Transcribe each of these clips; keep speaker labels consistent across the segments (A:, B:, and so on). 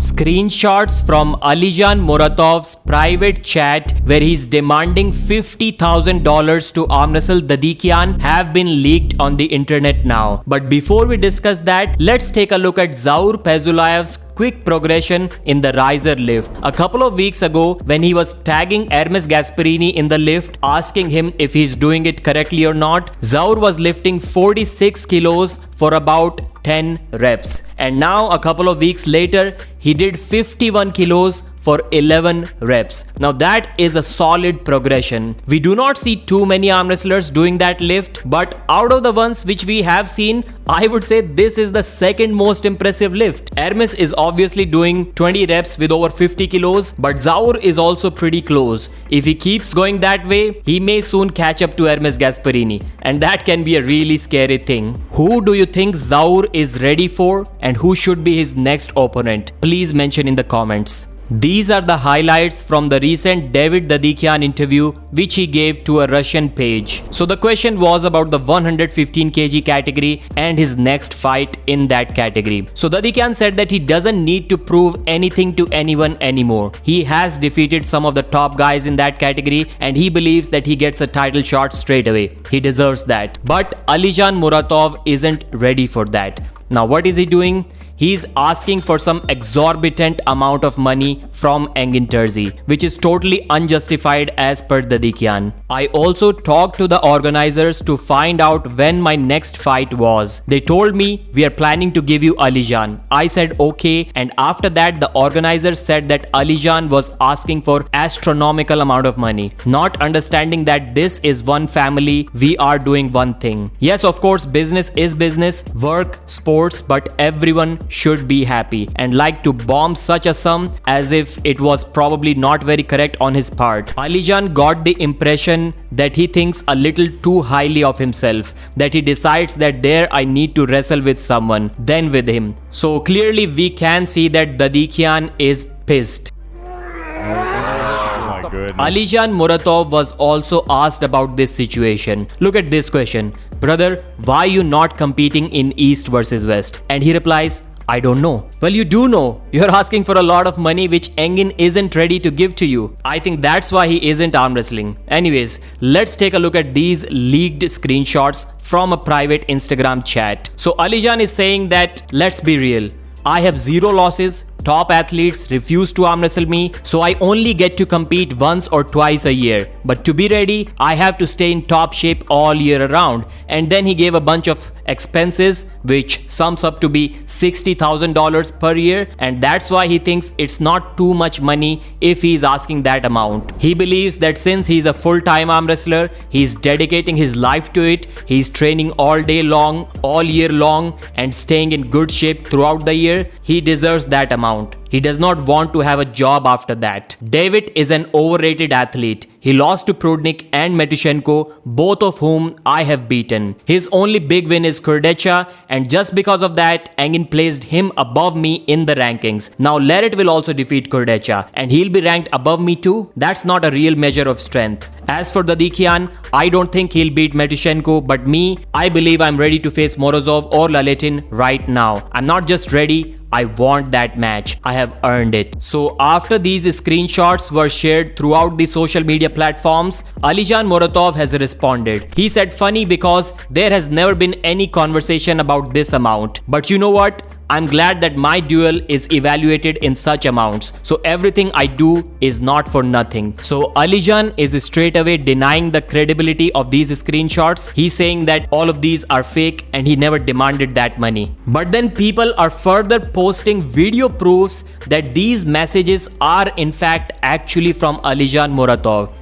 A: Screenshots from Alizhan's private chat where he's demanding $50,000 to arm wrestle Dadikian have been leaked on the internet now. But before we discuss that, let's take a look at Zaur Pezulayev's quick progression in the riser lift. A couple of weeks ago, when he was tagging Hermes Gasparini in the lift, asking him if he's doing it correctly or not, Zaur was lifting 46 kilos for about 10 reps. And now a couple of weeks later, he did 51 kilos for 11 reps. Now that is a solid progression. We do not see too many arm wrestlers doing that lift, but out of the ones which we have seen, I would say this is the second most impressive lift. Hermes is obviously doing 20 reps with over 50 kilos, but Zaur is also pretty close. If he keeps going that way, he may soon catch up to Hermes Gasparini, and that can be a really scary thing. Who do you think Zaur is ready for, and who should be his next opponent? Please mention in the comments. These are the highlights from the recent David Dadikian interview which he gave to a Russian page. So the question was about the 115 kg category and his next fight in that category. So Dadikian said that he doesn't need to prove anything to anyone anymore. He has defeated some of the top guys in that category and he believes that he gets a title shot straight away. He deserves that. But Alizhan isn't ready for that. Now what is he doing? He's asking for some exorbitant amount of money from Engin Terzi, which is totally unjustified as per Dadikian. I also talked to the organizers to find out when my next fight was. They told me, we are planning to give you Alizhan. I said okay, and after that the organizers said that Alizhan was asking for astronomical amount of money, not understanding that this is one family, we are doing one thing. Yes, of course, business is business, work, sports, but everyone should be happy, and like to bomb such a sum as if it was probably not very correct on his part. Alizhan got the impression that he thinks a little too highly of himself, that he decides that there I need to wrestle with someone, then with him. So clearly we can see that Dadikian is pissed. Alizhan was also asked about this situation. Look at this question. Brother, why you not competing in East versus West? And he replies, I don't know. Well, you do know. You're asking for a lot of money which Engin isn't ready to give to you. I think that's why he isn't arm wrestling. Anyways, let's take a look at these leaked screenshots from a private Instagram chat. So Alizhan is saying that, let's be real, I have 0 losses. Top athletes refuse to arm wrestle me, so I only get to compete once or twice a year. But to be ready, I have to stay in top shape all year around. And then he gave a bunch of expenses which sums up to be $60,000 per year, and that's why he thinks it's not too much money if he's asking that amount. He believes that since he's a full-time arm wrestler, he's dedicating his life to it, he's training all day long, all year long, and staying in good shape throughout the year, he deserves that amount. He does not want to have a job after that. David is an overrated athlete. He lost to Prudnik and Metushenko, both of whom I have beaten. His only big win is Kurdecha, and just because of that, Engin placed him above me in the rankings. Now Leret will also defeat Kurdecha, and he'll be ranked above me too. That's not a real measure of strength. As for Dadikian, I don't think he'll beat Metushenko, but me, I believe I'm ready to face Morozov or Laletin right now. I'm not just ready, I want that match. I have earned it. So after these screenshots were shared throughout the social media platforms, Alizhan has responded. He said, funny because there has never been any conversation about this amount. But you know what? I'm glad that my duel is evaluated in such amounts. So everything I do is not for nothing. So Alizhan is straight away denying the credibility of these screenshots. He's saying that all of these are fake and he never demanded that money. But then people are further posting video proofs that these messages are in fact actually from Alizhan.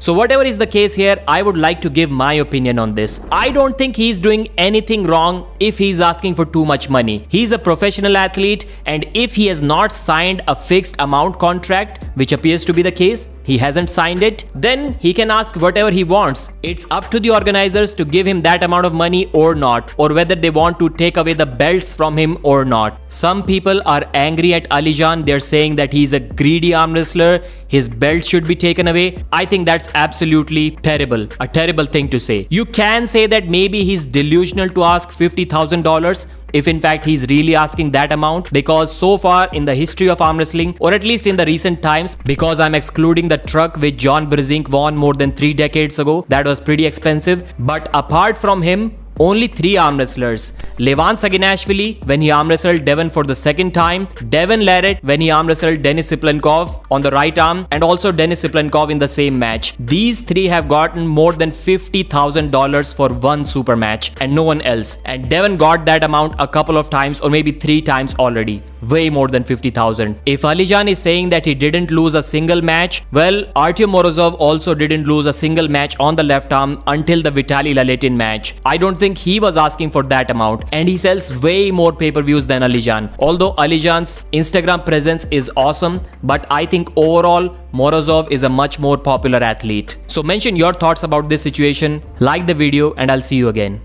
A: So whatever is the case here, I would like to give my opinion on this. I don't think he's doing anything wrong if he's asking for too much money. He's a professional athlete, and if he has not signed a fixed amount contract, which appears to be the case, he hasn't signed it, then he can ask whatever he wants. It's up to the organizers to give him that amount of money or not, or whether they want to take away the belts from him or not. Some people are angry at Alizhan. They're saying that he's a greedy arm wrestler, his belt should be taken away. I think that's absolutely terrible, a terrible thing to say. You can say that maybe he's delusional to ask $50,000 if in fact he's really asking that amount, because so far in the history of arm wrestling, or at least in the recent times, because I'm excluding the truck which John Brzezinski won more than 3 decades ago, that was pretty expensive. But apart from him, only 3 arm wrestlers. Levan Saginashvili when he arm wrestled Devon for the second time, Devon Larratt when he arm wrestled Denis Siplenkov on the right arm, and also Denis Siplenkov in the same match. These 3 have gotten more than $50,000 for one super match and no one else. And Devon got that amount a couple of times, or maybe 3 times already. Way more than 50,000. If Alizhan is saying that he didn't lose a single match, well, Artyom Morozov also didn't lose a single match on the left arm until the Vitaly Laletin match. I don't think he was asking for that amount, and he sells way more pay-per-views than Alizhan. Although Alizhan's Instagram presence is awesome, but I think overall Morozov is a much more popular athlete. So mention your thoughts about this situation, like the video, and I'll see you again.